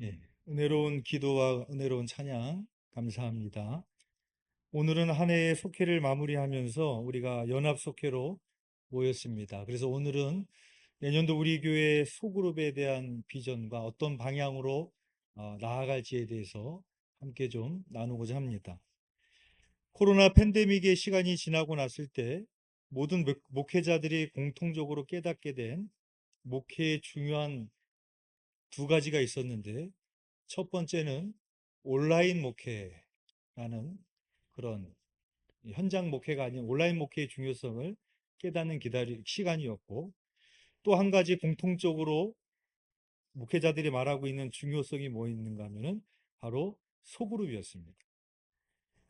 예, 은혜로운 기도와 은혜로운 찬양 감사합니다. 오늘은 한 해의 속회를 마무리하면서 우리가 연합 속회로 모였습니다. 그래서 오늘은 내년도 우리 교회 소그룹에 대한 비전과 어떤 방향으로 나아갈지에 대해서 함께 좀 나누고자 합니다. 코로나 팬데믹의 시간이 지나고 났을 때 모든 목회자들이 공통적으로 깨닫게 된 목회의 중요한 두 가지가 있었는데, 첫 번째는 온라인 목회라는 그런 현장 목회가 아닌 온라인 목회의 중요성을 깨닫는 시간이었고, 또 한 가지 공통적으로 목회자들이 말하고 있는 중요성이 뭐 있는가 하면은 바로 소그룹이었습니다.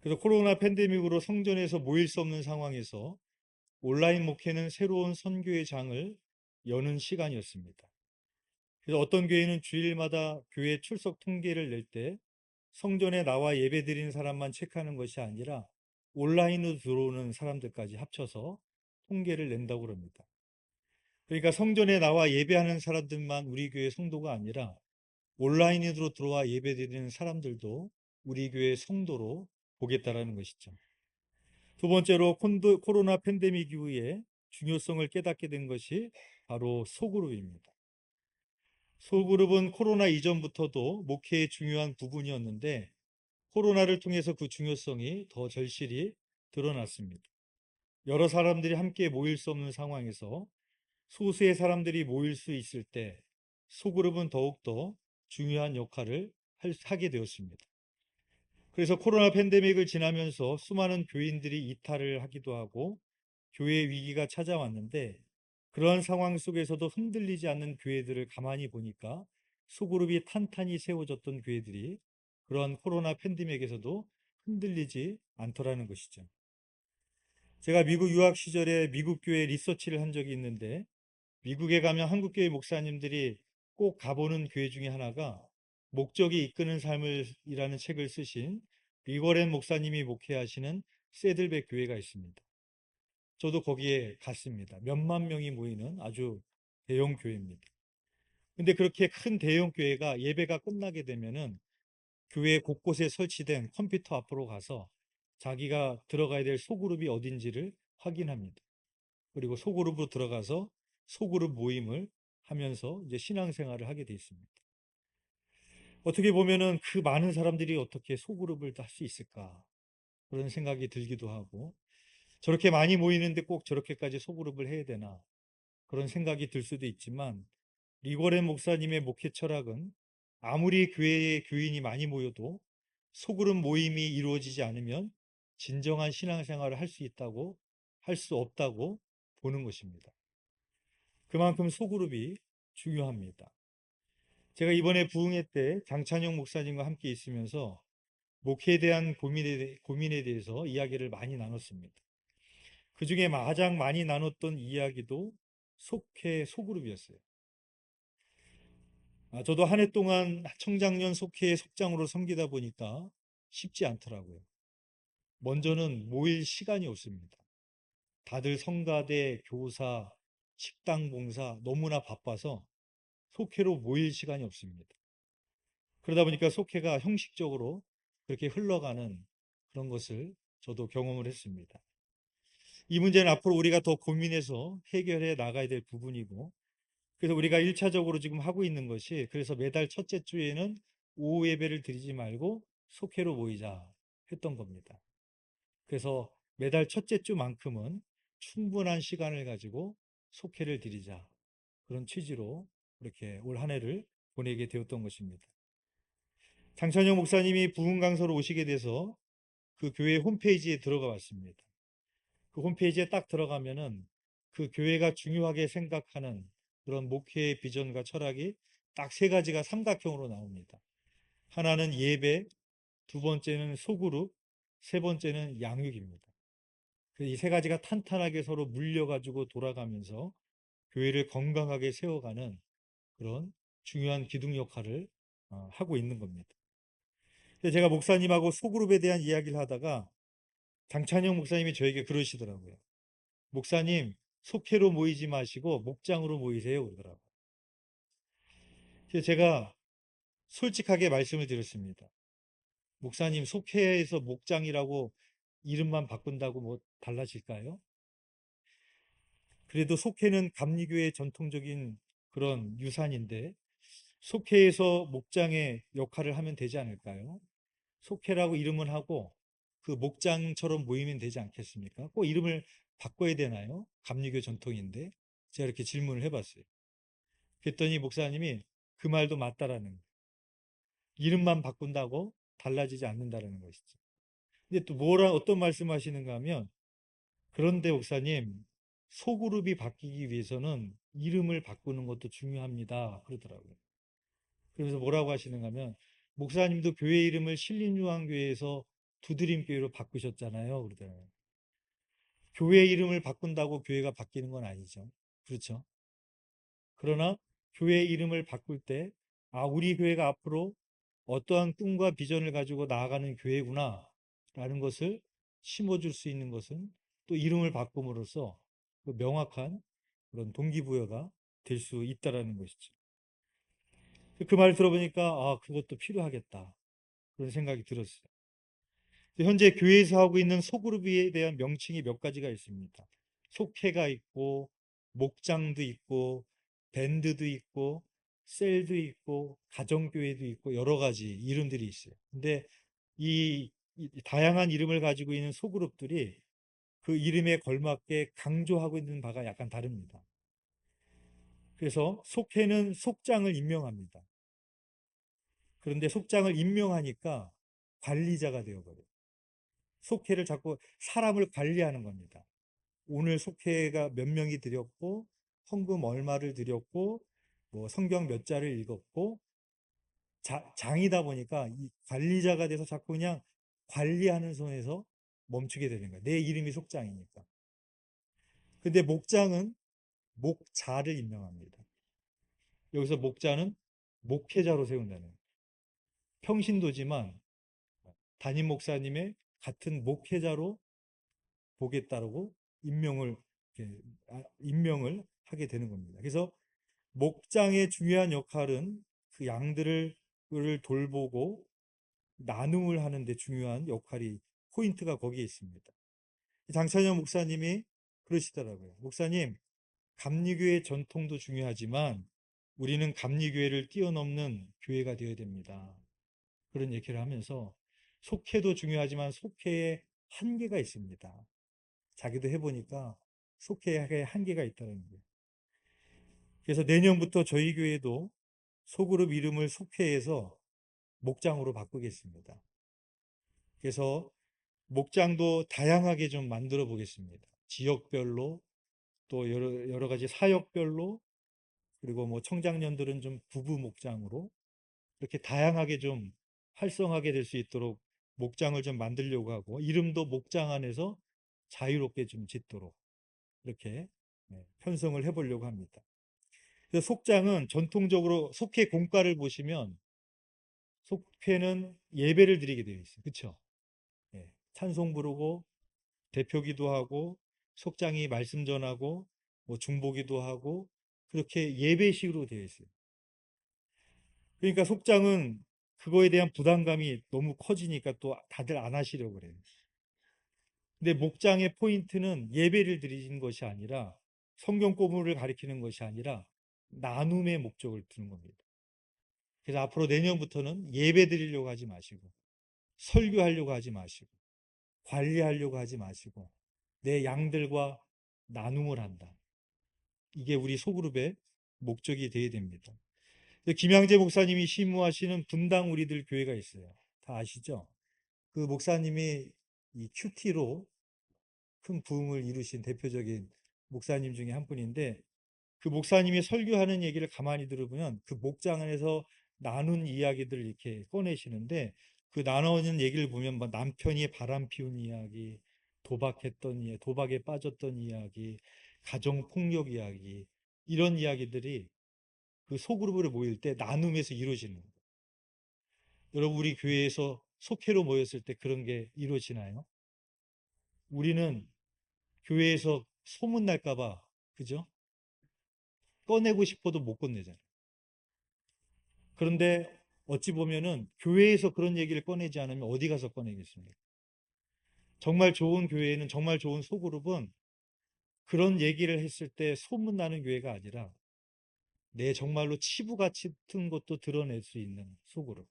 그래서 코로나 팬데믹으로 성전에서 모일 수 없는 상황에서 온라인 목회는 새로운 선교의 장을 여는 시간이었습니다. 그래서 어떤 교회는 주일마다 교회 출석 통계를 낼 때 성전에 나와 예배드리는 사람만 체크하는 것이 아니라 온라인으로 들어오는 사람들까지 합쳐서 통계를 낸다고 그럽니다. 그러니까 성전에 나와 예배하는 사람들만 우리 교회 성도가 아니라 온라인으로 들어와 예배드리는 사람들도 우리 교회 성도로 보겠다라는 것이죠. 두 번째로 코로나 팬데믹 이후에 중요성을 깨닫게 된 것이 바로 소그룹입니다. 소그룹은 코로나 이전부터도 목회의 중요한 부분이었는데, 코로나를 통해서 그 중요성이 더 절실히 드러났습니다. 여러 사람들이 함께 모일 수 없는 상황에서 소수의 사람들이 모일 수 있을 때 소그룹은 더욱더 중요한 역할을 하게 되었습니다. 그래서 코로나 팬데믹을 지나면서 수많은 교인들이 이탈을 하기도 하고 교회 위기가 찾아왔는데, 그러한 상황 속에서도 흔들리지 않는 교회들을 가만히 보니까 소그룹이 탄탄히 세워졌던 교회들이 그러한 코로나 팬데믹에서도 흔들리지 않더라는 것이죠. 제가 미국 유학 시절에 미국 교회 리서치를 한 적이 있는데, 미국에 가면 한국 교회 목사님들이 꼭 가보는 교회 중에 하나가 목적이 이끄는 삶을이라는 책을 쓰신 리거렌 목사님이 목회하시는 세들백 교회가 있습니다. 저도 거기에 갔습니다. 몇만 명이 모이는 아주 대형 교회입니다. 근데 그렇게 큰 대형 교회가 예배가 끝나게 되면은 교회 곳곳에 설치된 컴퓨터 앞으로 가서 자기가 들어가야 될 소그룹이 어딘지를 확인합니다. 그리고 소그룹으로 들어가서 소그룹 모임을 하면서 이제 신앙생활을 하게 돼 있습니다. 어떻게 보면은 그 많은 사람들이 어떻게 소그룹을 할 수 있을까? 그런 생각이 들기도 하고, 저렇게 많이 모이는데 꼭 저렇게까지 소그룹을 해야 되나? 그런 생각이 들 수도 있지만, 리고렌 목사님의 목회 철학은 아무리 교회에 교인이 많이 모여도 소그룹 모임이 이루어지지 않으면 진정한 신앙생활을 할 수 있다고, 할 수 없다고 보는 것입니다. 그만큼 소그룹이 중요합니다. 제가 이번에 부흥회 때 장찬영 목사님과 함께 있으면서 목회에 대한 고민에 대해서 이야기를 많이 나눴습니다. 그 중에 가장 많이 나눴던 이야기도 소그룹이었어요. 저도 한 해 동안 청장년 속회의 속장으로 섬기다 보니까 쉽지 않더라고요. 먼저는 모일 시간이 없습니다. 다들 성가대, 교사, 식당 봉사 너무나 바빠서 속회로 모일 시간이 없습니다. 그러다 보니까 속회가 형식적으로 그렇게 흘러가는 그런 것을 저도 경험을 했습니다. 이 문제는 앞으로 우리가 더 고민해서 해결해 나가야 될 부분이고, 그래서 우리가 1차적으로 지금 하고 있는 것이, 그래서 매달 첫째 주에는 오후 예배를 드리지 말고 속회로 모이자 했던 겁니다. 그래서 매달 첫째 주만큼은 충분한 시간을 가지고 속회를 드리자, 그런 취지로 이렇게 올 한 해를 보내게 되었던 것입니다. 장천영 목사님이 부흥 강서로 오시게 돼서 그 교회 홈페이지에 들어가 봤습니다. 그 홈페이지에 딱 들어가면은 그 교회가 중요하게 생각하는 그런 목회의 비전과 철학이 딱 세 가지가 삼각형으로 나옵니다. 하나는 예배, 두 번째는 소그룹, 세 번째는 양육입니다. 이 세 가지가 탄탄하게 서로 물려가지고 돌아가면서 교회를 건강하게 세워가는 그런 중요한 기둥 역할을 하고 있는 겁니다. 제가 목사님하고 소그룹에 대한 이야기를 하다가 장찬영 목사님이 저에게 그러시더라고요. 목사님, 속회로 모이지 마시고 목장으로 모이세요. 그러더라고요. 그래서 제가 솔직하게 말씀을 드렸습니다. 목사님, 속회에서 목장이라고 이름만 바꾼다고 뭐 달라질까요? 그래도 속회는 감리교의 전통적인 그런 유산인데 속회에서 목장의 역할을 하면 되지 않을까요? 속회라고 이름을 하고 그 목장처럼 모이면 되지 않겠습니까? 꼭 이름을 바꿔야 되나요? 감리교 전통인데 제가 이렇게 질문을 해봤어요. 그랬더니 목사님이 그 말도 맞다라는 거예요. 이름만 바꾼다고 달라지지 않는다라는 것이죠. 근데 또 뭐라 어떤 말씀하시는가 하면 그런데 목사님 소그룹이 바뀌기 위해서는 이름을 바꾸는 것도 중요합니다. 그러더라고요. 그래서 뭐라고 하시는가 하면 목사님도 교회 이름을 신림요한교회에서 두드림교회로 바꾸셨잖아요. 그러더라고요. 교회 이름을 바꾼다고 교회가 바뀌는 건 아니죠. 그렇죠? 그러나 교회 이름을 바꿀 때, 아, 우리 교회가 앞으로 어떠한 꿈과 비전을 가지고 나아가는 교회구나, 라는 것을 심어줄 수 있는 것은 또 이름을 바꿈으로써 그 명확한 그런 동기부여가 될 수 있다라는 것이죠. 그 말 들어보니까, 아, 그것도 필요하겠다. 그런 생각이 들었어요. 현재 교회에서 하고 있는 소그룹에 대한 명칭이 몇 가지가 있습니다. 속회가 있고, 목장도 있고, 밴드도 있고, 셀도 있고, 가정교회도 있고, 여러 가지 이름들이 있어요. 근데 이 다양한 이름을 가지고 있는 소그룹들이 그 이름에 걸맞게 강조하고 있는 바가 약간 다릅니다. 그래서 속회는 속장을 임명합니다. 그런데 속장을 임명하니까 관리자가 되어버려요. 속회를 자꾸 사람을 관리하는 겁니다. 오늘 속회가 몇 명이 드렸고, 헌금 얼마를 드렸고, 뭐 성경 몇 자를 읽었고, 장이다 보니까 이 관리자가 돼서 자꾸 그냥 관리하는 선에서 멈추게 되는 거예요. 내 이름이 속장이니까. 근데 목장은 목자를 임명합니다. 여기서 목자는 목회자로 세운다는 거예요. 평신도지만 담임 목사님의 같은 목회자로 보겠다라고 임명을 임명을 하게 되는 겁니다. 그래서 목장의 중요한 역할은 그 양들을 돌보고 나눔을 하는데 중요한 역할이 포인트가 거기에 있습니다. 장찬영 목사님이 그러시더라고요. 목사님, 감리교회 전통도 중요하지만 우리는 감리교회를 뛰어넘는 교회가 되어야 됩니다. 그런 얘기를 하면서 속회도 중요하지만 속회에 한계가 있습니다. 자기도 해보니까 속회에 한계가 있다는 거예요. 그래서 내년부터 저희 교회도 소그룹 이름을 속회에서 목장으로 바꾸겠습니다. 그래서 목장도 다양하게 좀 만들어 보겠습니다. 지역별로 또 여러 가지 사역별로 그리고 뭐 청장년들은 좀 부부 목장으로 이렇게 다양하게 좀 활성화하게 될 수 있도록 목장을 좀 만들려고 하고 이름도 목장 안에서 자유롭게 좀 짓도록 이렇게 편성을 해보려고 합니다. 그래서 속장은 전통적으로 속회 공과를 보시면 속회는 예배를 드리게 되어 있어요. 그렇죠? 찬송 부르고 대표기도 하고 속장이 말씀 전하고 뭐 중보기도 하고 그렇게 예배식으로 되어 있어요. 그러니까 속장은 그거에 대한 부담감이 너무 커지니까 또 다들 안 하시려고 그래요. 근데 목장의 포인트는 예배를 드리는 것이 아니라 성경 공부를 가리키는 것이 아니라 나눔의 목적을 두는 겁니다. 그래서 앞으로 내년부터는 예배 드리려고 하지 마시고 설교하려고 하지 마시고 관리하려고 하지 마시고 내 양들과 나눔을 한다. 이게 우리 소그룹의 목적이 되어야 됩니다. 김양재 목사님이 심무하시는 분당 우리들 교회가 있어요. 다 아시죠? 그 목사님이 이 큐티로 큰 부흥을 이루신 대표적인 목사님 중에 한 분인데 그 목사님이 설교하는 얘기를 가만히 들어보면 그 목장 안에서 나눈 이야기들을 이렇게 꺼내시는데 그 나누는 얘기를 보면 뭐 남편이 바람 피운 이야기, 도박했던 이야기, 도박에 빠졌던 이야기, 가정 폭력 이야기 이런 이야기들이 그 소그룹으로 모일 때 나눔에서 이루어지는 거예요. 여러분 우리 교회에서 속회로 모였을 때 그런 게 이루어지나요? 우리는 교회에서 소문 날까 봐 그죠? 꺼내고 싶어도 못 꺼내잖아요. 그런데 어찌 보면은 교회에서 그런 얘기를 꺼내지 않으면 어디 가서 꺼내겠습니까? 정말 좋은 교회는, 정말 좋은 소그룹은 그런 얘기를 했을 때 소문나는 교회가 아니라 내 정말로 치부 같은 것도 드러낼 수 있는 소그룹.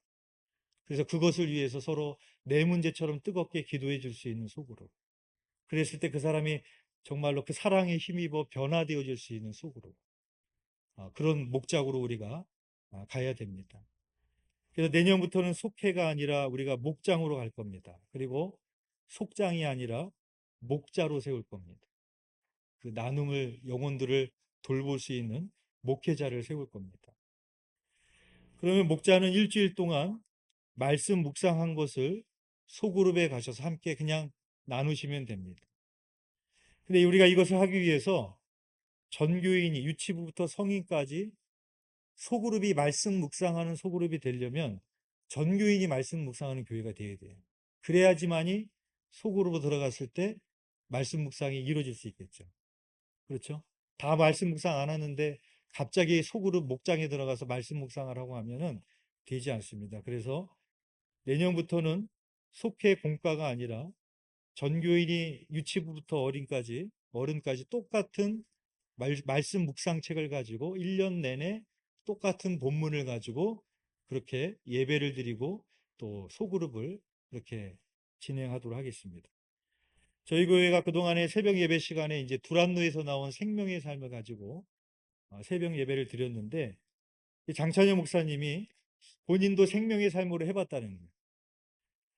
그래서 그것을 위해서 서로 내 문제처럼 뜨겁게 기도해 줄 수 있는 소그룹. 그랬을 때 그 사람이 정말로 그 사랑에 힘입어 변화되어질 수 있는 소그룹. 그런 목적으로 우리가 가야 됩니다. 그래서 내년부터는 속회가 아니라 우리가 목장으로 갈 겁니다. 그리고 속장이 아니라 목자로 세울 겁니다. 그 나눔을, 영혼들을 돌볼 수 있는 목회자를 세울 겁니다. 그러면 목자는 일주일 동안 말씀 묵상한 것을 소그룹에 가셔서 함께 그냥 나누시면 됩니다. 근데 우리가 이것을 하기 위해서 전교인이 유치부부터 성인까지 소그룹이 말씀 묵상하는 소그룹이 되려면 전교인이 말씀 묵상하는 교회가 되어야 돼요. 그래야지만이 소그룹으로 들어갔을 때 말씀 묵상이 이루어질 수 있겠죠. 그렇죠? 다 말씀 묵상 안 하는데 갑자기 소그룹 목장에 들어가서 말씀 묵상하라고 하면은 되지 않습니다. 그래서 내년부터는 속회 공과가 아니라 전교인이 유치부부터 어른까지 똑같은 말씀 묵상책을 가지고 1년 내내 똑같은 본문을 가지고 그렇게 예배를 드리고 또 소그룹을 그렇게 진행하도록 하겠습니다. 저희 교회가 그동안에 새벽 예배 시간에 이제 두란노에서 나온 생명의 삶을 가지고 새벽 예배를 드렸는데 장찬영 목사님이 본인도 생명의 삶으로 해봤다는 거예요.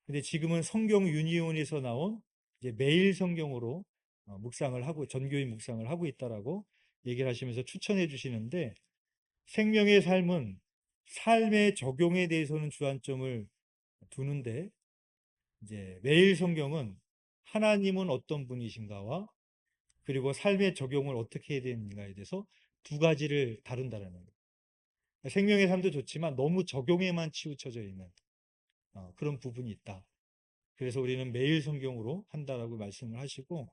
근데 지금은 성경 유니온에서 나온 이제 매일 성경으로 묵상을 하고 전교인 묵상을 하고 있다라고 얘기를 하시면서 추천해 주시는데 생명의 삶은 삶의 적용에 대해서는 주안점을 두는데 이제 매일 성경은 하나님은 어떤 분이신가와 그리고 삶의 적용을 어떻게 해야 되는가에 대해서 두 가지를 다룬다라는 거예요. 생명의 삶도 좋지만 너무 적용에만 치우쳐져 있는 그런 부분이 있다. 그래서 우리는 매일 성경으로 한다라고 말씀을 하시고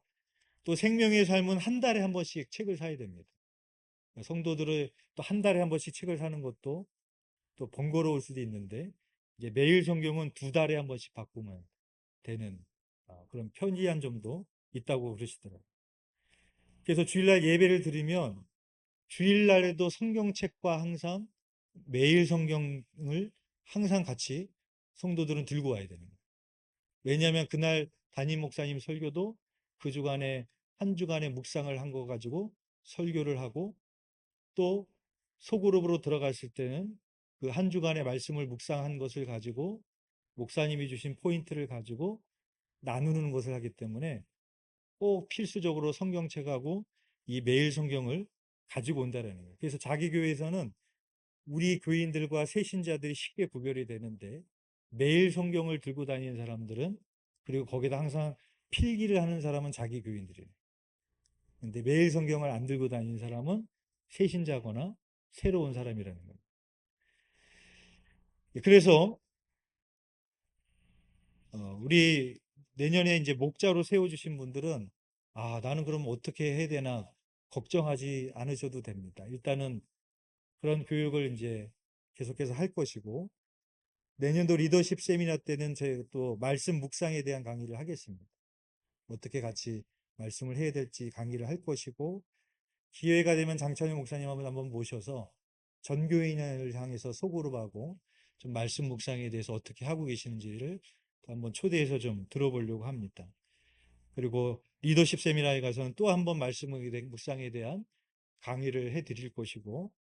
또 생명의 삶은 한 달에 한 번씩 책을 사야 됩니다. 성도들을 또 한 달에 한 번씩 책을 사는 것도 또 번거로울 수도 있는데 이제 매일 성경은 두 달에 한 번씩 바꾸면 되는 그런 편리한 점도 있다고 그러시더라고요. 그래서 주일날 예배를 드리면 주일날에도 성경책과 항상 매일 성경을 항상 같이 성도들은 들고 와야 되는 거예요. 왜냐하면 그날 담임 목사님 설교도 그 주간에 한 주간의 묵상을 한 거 가지고 설교를 하고 또 소그룹으로 들어갔을 때는 그 한 주간의 말씀을 묵상한 것을 가지고 목사님이 주신 포인트를 가지고 나누는 것을 하기 때문에 꼭 필수적으로 성경책하고 이 매일 성경을 가지고 온다는 거예요. 그래서 자기 교회에서는 우리 교인들과 새신자들이 쉽게 구별이 되는데 매일 성경을 들고 다니는 사람들은 그리고 거기다 항상 필기를 하는 사람은 자기 교인들이에요. 근데 매일 성경을 안 들고 다니는 사람은 새신자거나 새로운 사람이라는 거예요. 그래서 우리 내년에 이제 목자로 세워주신 분들은 나는 그럼 어떻게 해야 되나 걱정하지 않으셔도 됩니다. 일단은 그런 교육을 이제 계속해서 할 것이고 내년도 리더십 세미나 때는 제가 또 말씀 묵상에 대한 강의를 하겠습니다. 어떻게 같이 말씀을 해야 될지 강의를 할 것이고 기회가 되면 장찬영 목사님 한번 모셔서 전교인을 향해서 소그룹하고 좀 말씀 묵상에 대해서 어떻게 하고 계시는지를 한번 초대해서 좀 들어보려고 합니다. 그리고 리더십 세미나에 가서는 또 한번 말씀 묵상에 대한 강의를 해 드릴 것이고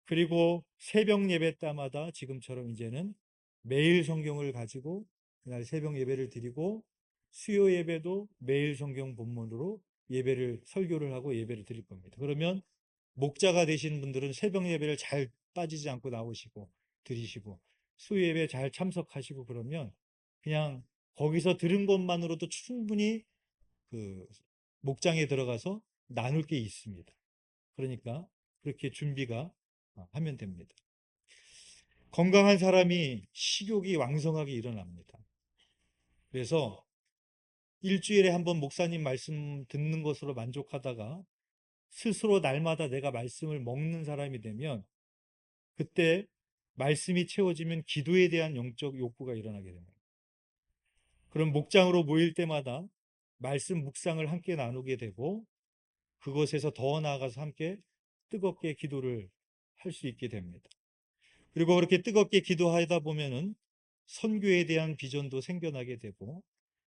그리고 새벽 예배 때마다 지금처럼 이제는 매일 성경을 가지고 그날 새벽 예배를 드리고 수요 예배도 매일 성경 본문으로 예배를 설교를 하고 예배를 드릴 겁니다. 그러면 목자가 되신 분들은 새벽 예배를 잘 빠지지 않고 나오시고 드리시고 수요 예배 잘 참석하시고 그러면 그냥 거기서 들은 것만으로도 충분히 그 목장에 들어가서 나눌 게 있습니다. 그러니까 그렇게 준비가 하면 됩니다. 건강한 사람이 식욕이 왕성하게 일어납니다. 그래서 일주일에 한 번 목사님 말씀 듣는 것으로 만족하다가 스스로 날마다 내가 말씀을 먹는 사람이 되면 그때 말씀이 채워지면 기도에 대한 영적 욕구가 일어나게 됩니다. 그럼 목장으로 모일 때마다 말씀 묵상을 함께 나누게 되고 그곳에서 더 나아가서 함께 뜨겁게 기도를 할 수 있게 됩니다. 그리고 그렇게 뜨겁게 기도하다 보면은 선교에 대한 비전도 생겨나게 되고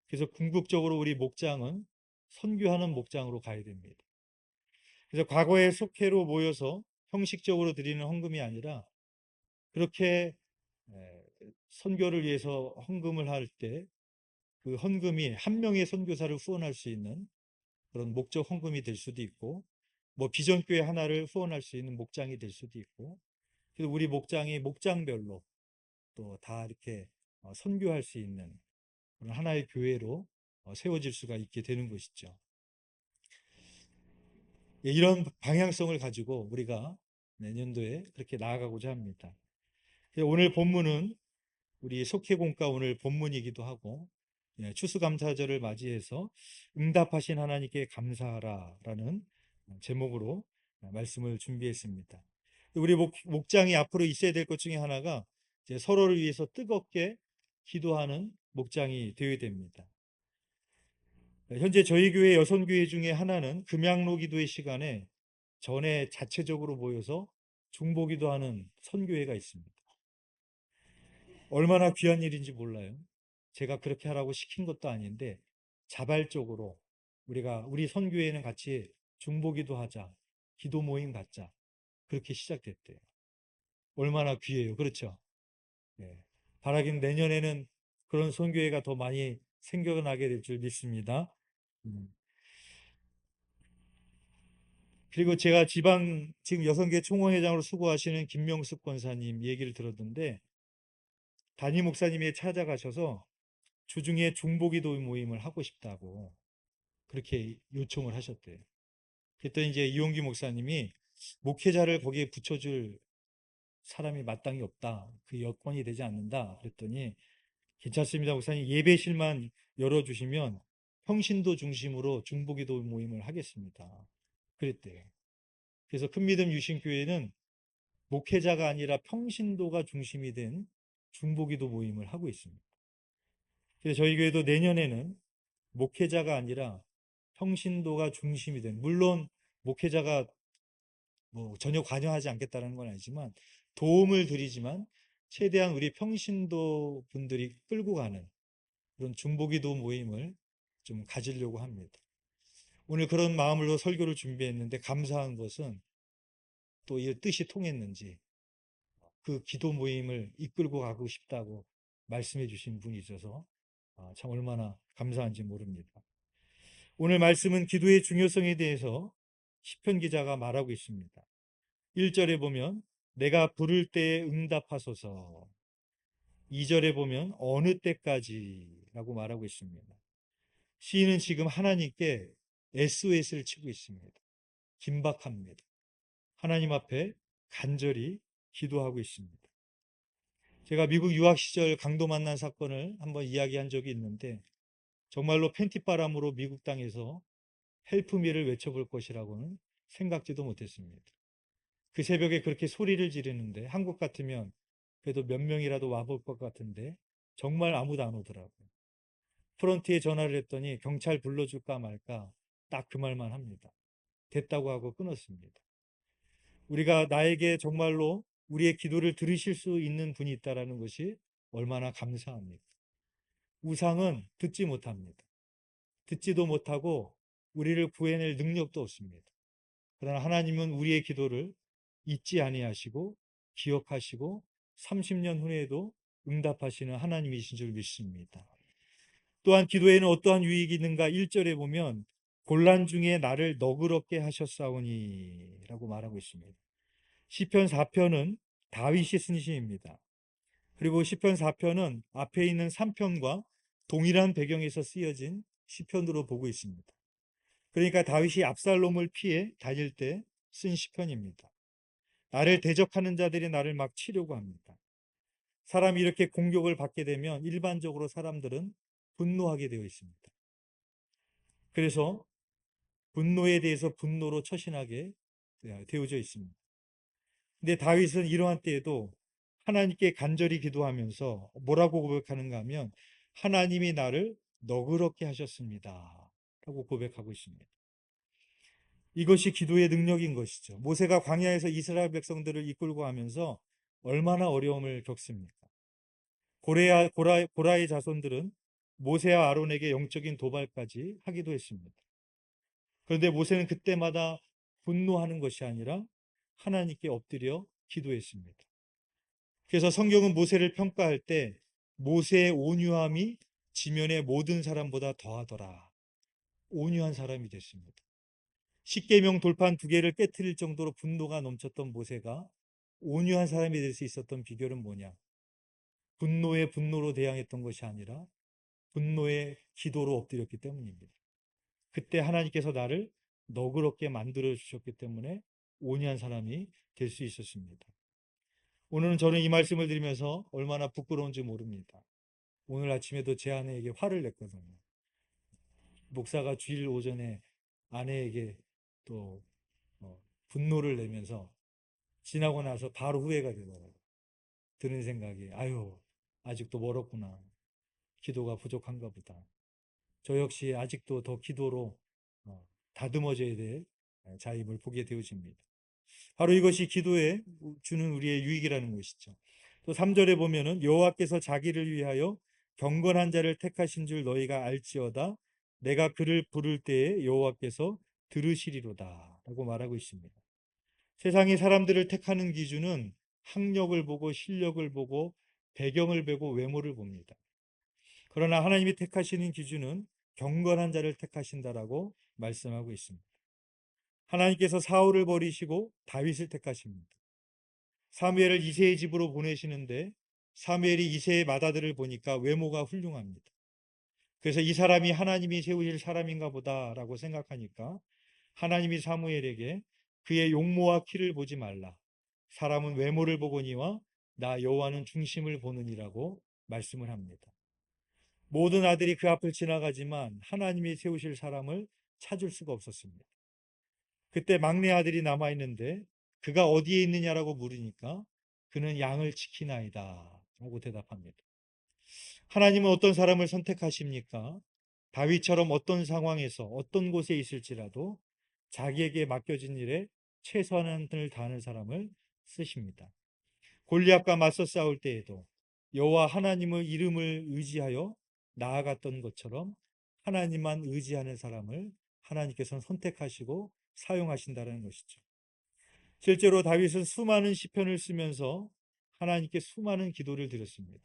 그래서 궁극적으로 우리 목장은 선교하는 목장으로 가야 됩니다. 그래서 과거에 속회로 모여서 형식적으로 드리는 헌금이 아니라 그렇게 선교를 위해서 헌금을 할 때 그 헌금이 한 명의 선교사를 후원할 수 있는 그런 목적 헌금이 될 수도 있고 뭐 비전교회 하나를 후원할 수 있는 목장이 될 수도 있고 그래서 우리 목장이 목장별로 또 다 이렇게 선교할 수 있는 그런 하나의 교회로 세워질 수가 있게 되는 것이죠. 예, 이런 방향성을 가지고 우리가 내년도에 그렇게 나아가고자 합니다. 오늘 본문은 우리 속회공과 오늘 본문이기도 하고 예, 추수감사절을 맞이해서 응답하신 하나님께 감사하라라는 제목으로 말씀을 준비했습니다. 우리 목장이 앞으로 있어야 될 것 중에 하나가 이제 서로를 위해서 뜨겁게 기도하는 목장이 되어야 됩니다. 현재 저희 교회 여선교회 중에 하나는 금양로 기도의 시간에 전에 자체적으로 모여서 중보기도하는 선교회가 있습니다. 얼마나 귀한 일인지 몰라요. 제가 그렇게 하라고 시킨 것도 아닌데 자발적으로 우리가 우리 선교회는 같이 중보기도 하자, 기도 모임 갖자 그렇게 시작됐대요. 얼마나 귀해요. 그렇죠? 네. 바라긴 내년에는 그런 선교회가 더 많이 생겨나게 될 줄 믿습니다. 음. 그리고 제가 지금 여성계 총회장으로 수고하시는 김명숙 권사님 얘기를 들었는데 담임 목사님이 찾아가셔서 주중에 중보기도 모임을 하고 싶다고 그렇게 요청을 하셨대요. 그랬더니 이제 이용기 목사님이 목회자를 거기에 붙여줄 사람이 마땅히 없다. 그 여건이 되지 않는다. 그랬더니 괜찮습니다. 목사님 예배실만 열어주시면 평신도 중심으로 중보기도 모임을 하겠습니다. 그랬대요. 그래서 큰믿음 유신교회는 목회자가 아니라 평신도가 중심이 된 중보기도 모임을 하고 있습니다. 그래서 저희 교회도 내년에는 목회자가 아니라 평신도가 중심이 된, 물론 목회자가 뭐 전혀 관여하지 않겠다는 건 아니지만 도움을 드리지만 최대한 우리 평신도 분들이 끌고 가는 그런 중보기도 모임을 좀 가지려고 합니다. 오늘 그런 마음으로 설교를 준비했는데 감사한 것은 또 이 뜻이 통했는지 그 기도 모임을 이끌고 가고 싶다고 말씀해 주신 분이 있어서 참 얼마나 감사한지 모릅니다. 오늘 말씀은 기도의 중요성에 대해서 시편 기자가 말하고 있습니다. 1절에 보면 내가 부를 때에 응답하소서. 2절에 보면 어느 때까지라고 말하고 있습니다. 시인은 지금 하나님께 SOS를 치고 있습니다. 긴박합니다. 하나님 앞에 간절히 기도하고 있습니다. 제가 미국 유학 시절 강도 만난 사건을 한번 이야기한 적이 있는데 정말로 팬티바람으로 미국 땅에서 헬프미를 외쳐볼 것이라고는 생각지도 못했습니다. 그 새벽에 그렇게 소리를 지르는데 한국 같으면 그래도 몇 명이라도 와볼 것 같은데 정말 아무도 안 오더라고요. 프런트에 전화를 했더니 경찰 불러줄까 말까 딱 그 말만 합니다. 됐다고 하고 끊었습니다. 우리가 나에게 정말로 우리의 기도를 들으실 수 있는 분이 있다는 것이 얼마나 감사합니까? 우상은 듣지 못합니다. 듣지도 못하고 우리를 구해낼 능력도 없습니다. 그러나 하나님은 우리의 기도를 잊지 아니하시고 기억하시고 30년 후에도 응답하시는 하나님이신 줄 믿습니다. 또한 기도에는 어떠한 유익이 있는가 1절에 보면 곤란 중에 나를 너그럽게 하셨사오니 라고 말하고 있습니다. 시편 4편은 다윗이 쓴 시입니다. 그리고 시편 4편은 앞에 있는 3편과 동일한 배경에서 쓰여진 시편으로 보고 있습니다. 그러니까 다윗이 압살롬을 피해 다닐 때 쓴 시편입니다. 나를 대적하는 자들이 나를 막 치려고 합니다. 사람이 이렇게 공격을 받게 되면 일반적으로 사람들은 분노하게 되어 있습니다. 그래서 분노에 대해서 분노로 처신하게 되어져 있습니다. 근데 다윗은 이러한 때에도 하나님께 간절히 기도하면서 뭐라고 고백하는가 하면 하나님이 나를 너그럽게 하셨습니다 라고 고백하고 있습니다. 이것이 기도의 능력인 것이죠. 모세가 광야에서 이스라엘 백성들을 이끌고 하면서 얼마나 어려움을 겪습니까? 고라의 자손들은 모세와 아론에게 영적인 도발까지 하기도 했습니다. 그런데 모세는 그때마다 분노하는 것이 아니라 하나님께 엎드려 기도했습니다. 그래서 성경은 모세를 평가할 때 모세의 온유함이 지면의 모든 사람보다 더하더라. 온유한 사람이 됐습니다. 십계명 돌판 2개를 깨트릴 정도로 분노가 넘쳤던 모세가 온유한 사람이 될 수 있었던 비결은 뭐냐? 분노에 분노로 대항했던 것이 아니라 분노에 기도로 엎드렸기 때문입니다. 그때 하나님께서 나를 너그럽게 만들어 주셨기 때문에 온유한 사람이 될 수 있었습니다. 오늘은 저는 이 말씀을 드리면서 얼마나 부끄러운지 모릅니다. 오늘 아침에도 제 아내에게 화를 냈거든요. 목사가 주일 오전에 아내에게 또 분노를 내면서 지나고 나서 바로 후회가 되더라고요. 드는 생각이 아유 아직도 멀었구나. 기도가 부족한가 보다. 저 역시 아직도 더 기도로 다듬어져야 될 자임을 보게 되어집니다. 바로 이것이 기도에 주는 우리의 유익이라는 것이죠. 또 3절에 보면은 여호와께서 자기를 위하여 경건한 자를 택하신 줄 너희가 알지어다. 내가 그를 부를 때에 여호와께서 들으시리로다 라고 말하고 있습니다. 세상의 사람들을 택하는 기준은 학력을 보고 실력을 보고 배경을 보고 외모를 봅니다. 그러나 하나님이 택하시는 기준은 경건한 자를 택하신다라고 말씀하고 있습니다. 하나님께서 사울을 버리시고 다윗을 택하십니다. 사무엘을 이새의 집으로 보내시는데 사무엘이 이새의 맏아들을 보니까 외모가 훌륭합니다. 그래서 이 사람이 하나님이 세우실 사람인가 보다라고 생각하니까 하나님이 사무엘에게 그의 용모와 키를 보지 말라. 사람은 외모를 보거니와 나 여호와는 중심을 보느니라고 말씀을 합니다. 모든 아들이 그 앞을 지나가지만 하나님이 세우실 사람을 찾을 수가 없었습니다. 그때 막내 아들이 남아있는데 그가 어디에 있느냐라고 물으니까 그는 양을 지키나이다 라고 대답합니다. 하나님은 어떤 사람을 선택하십니까? 다윗처럼 어떤 상황에서 어떤 곳에 있을지라도 자기에게 맡겨진 일에 최선을 다하는 사람을 쓰십니다. 골리앗과 맞서 싸울 때에도 여호와 하나님의 이름을 의지하여 나아갔던 것처럼 하나님만 의지하는 사람을 하나님께서는 선택하시고 사용하신다는 것이죠. 실제로 다윗은 수많은 시편을 쓰면서 하나님께 수많은 기도를 드렸습니다.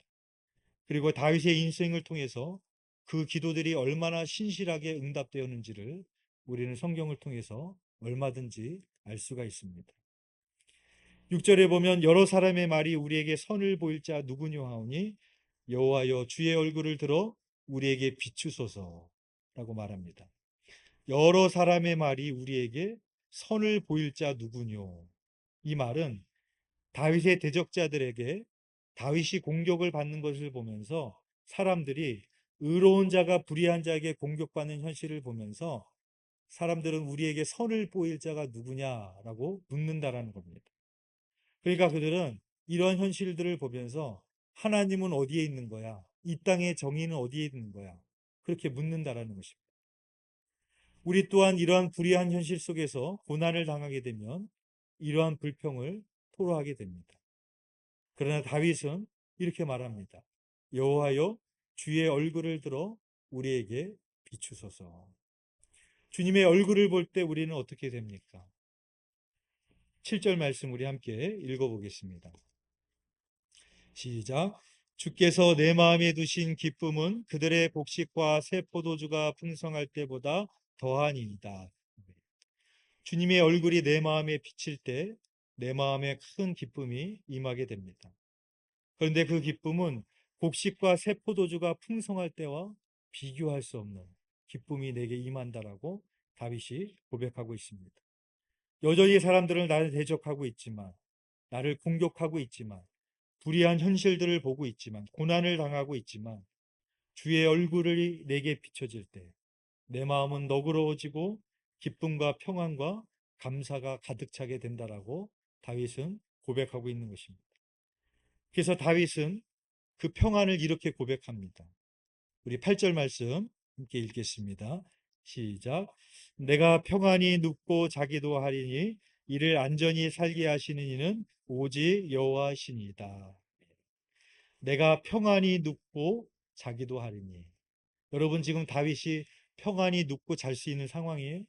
그리고 다윗의 인생을 통해서 그 기도들이 얼마나 신실하게 응답되었는지를 우리는 성경을 통해서 얼마든지 알 수가 있습니다. 6절에 보면 여러 사람의 말이 우리에게 선을 보일 자 누구뇨 하오니 여호와여 주의 얼굴을 들어 우리에게 비추소서라고 말합니다. 여러 사람의 말이 우리에게 선을 보일 자 누구뇨. 이 말은 다윗의 대적자들에게 다윗이 공격을 받는 것을 보면서 사람들이 의로운 자가 불의한 자에게 공격받는 현실을 보면서 사람들은 우리에게 선을 보일 자가 누구냐라고 묻는다라는 겁니다. 그러니까 그들은 이런 현실들을 보면서 하나님은 어디에 있는 거야? 이 땅의 정의는 어디에 있는 거야? 그렇게 묻는다라는 것입니다. 우리 또한 이러한 불의한 현실 속에서 고난을 당하게 되면 이러한 불평을 토로하게 됩니다. 그러나 다윗은 이렇게 말합니다. 여호와여 주의 얼굴을 들어 우리에게 비추소서. 주님의 얼굴을 볼 때 우리는 어떻게 됩니까? 7절 말씀 우리 함께 읽어보겠습니다. 시작. 주께서 내 마음에 두신 기쁨은 그들의 곡식과 새 포도주가 풍성할 때보다 더하니이다. 주님의 얼굴이 내 마음에 비칠 때 내 마음에 큰 기쁨이 임하게 됩니다. 그런데 그 기쁨은 곡식과 새 포도주가 풍성할 때와 비교할 수 없는 기쁨이 내게 임한다라고 다윗이 고백하고 있습니다. 여전히 사람들은 나를 대적하고 있지만, 나를 공격하고 있지만, 불의한 현실들을 보고 있지만, 고난을 당하고 있지만, 주의 얼굴이 내게 비춰질 때 내 마음은 너그러워지고 기쁨과 평안과 감사가 가득 차게 된다라고 다윗은 고백하고 있는 것입니다. 그래서 다윗은 그 평안을 이렇게 고백합니다. 우리 8절 말씀 함께 읽겠습니다. 시작. 내가 평안히 눕고 자기도 하리니 이를 안전히 살게 하시는 이는 오직 여호와시니이다. 내가 평안히 눕고 자기도 하리니. 여러분 지금 다윗이 평안히 눕고 잘 수 있는 상황이에요?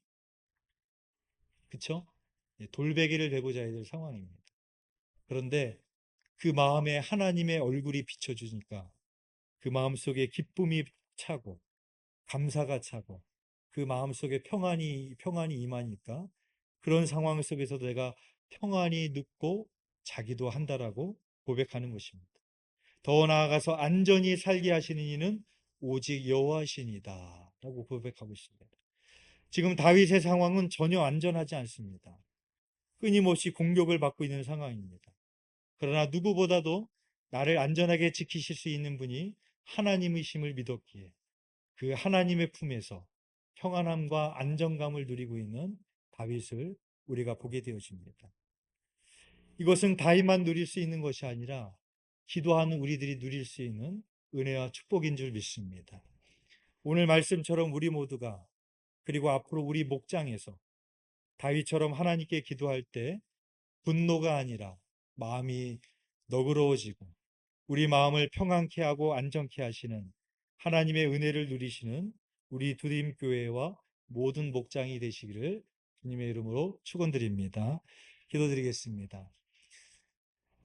그쵸? 돌베개를 베고 자야 될 상황입니다. 그런데 그 마음에 하나님의 얼굴이 비춰주니까 그 마음속에 기쁨이 차고 감사가 차고 그 마음속에 평안이 임하니까 그런 상황 속에서도 내가 평안히 눕고 자기도 한다라고 고백하는 것입니다. 더 나아가서 안전히 살게 하시는 이는 오직 여호와시니다 라고 고백하고 있습니다. 지금 다윗의 상황은 전혀 안전하지 않습니다. 끊임없이 공격을 받고 있는 상황입니다. 그러나 누구보다도 나를 안전하게 지키실 수 있는 분이 하나님이심을 믿었기에 그 하나님의 품에서 평안함과 안정감을 누리고 있는 다윗을 우리가 보게 되어집니다. 이것은 다윗만 누릴 수 있는 것이 아니라 기도하는 우리들이 누릴 수 있는 은혜와 축복인 줄 믿습니다. 오늘 말씀처럼 우리 모두가 그리고 앞으로 우리 목장에서 다윗처럼 하나님께 기도할 때 분노가 아니라 마음이 너그러워지고 우리 마음을 평안케 하고 안정케 하시는 하나님의 은혜를 누리시는 우리 두림교회와 모든 목장이 되시기를 주님의 이름으로 축원드립니다. 기도드리겠습니다.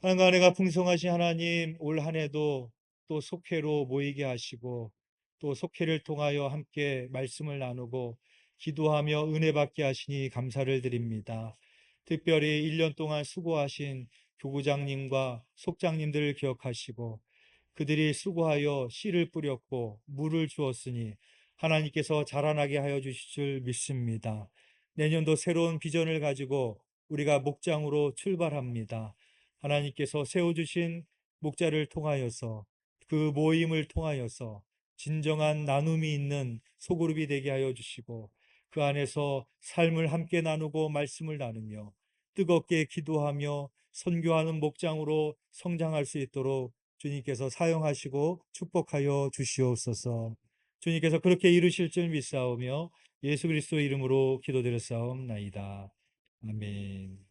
하나님과 은혜가 풍성하신 하나님, 올 한 해도 또 속회로 모이게 하시고 또 속회를 통하여 함께 말씀을 나누고 기도하며 은혜 받게 하시니 감사를 드립니다. 특별히 1년 동안 수고하신 교구장님과 속장님들을 기억하시고 그들이 수고하여 씨를 뿌렸고 물을 주었으니 하나님께서 자라나게 하여 주실 줄 믿습니다. 내년도 새로운 비전을 가지고 우리가 목장으로 출발합니다. 하나님께서 세워주신 목자를 통하여서 그 모임을 통하여서 진정한 나눔이 있는 소그룹이 되게 하여 주시고 그 안에서 삶을 함께 나누고 말씀을 나누며 뜨겁게 기도하며 선교하는 목장으로 성장할 수 있도록 주님께서 사용하시고 축복하여 주시옵소서. 주님께서 그렇게 이루실 줄 믿사오며 예수 그리스도 이름으로 기도드렸사옵나이다. 아멘.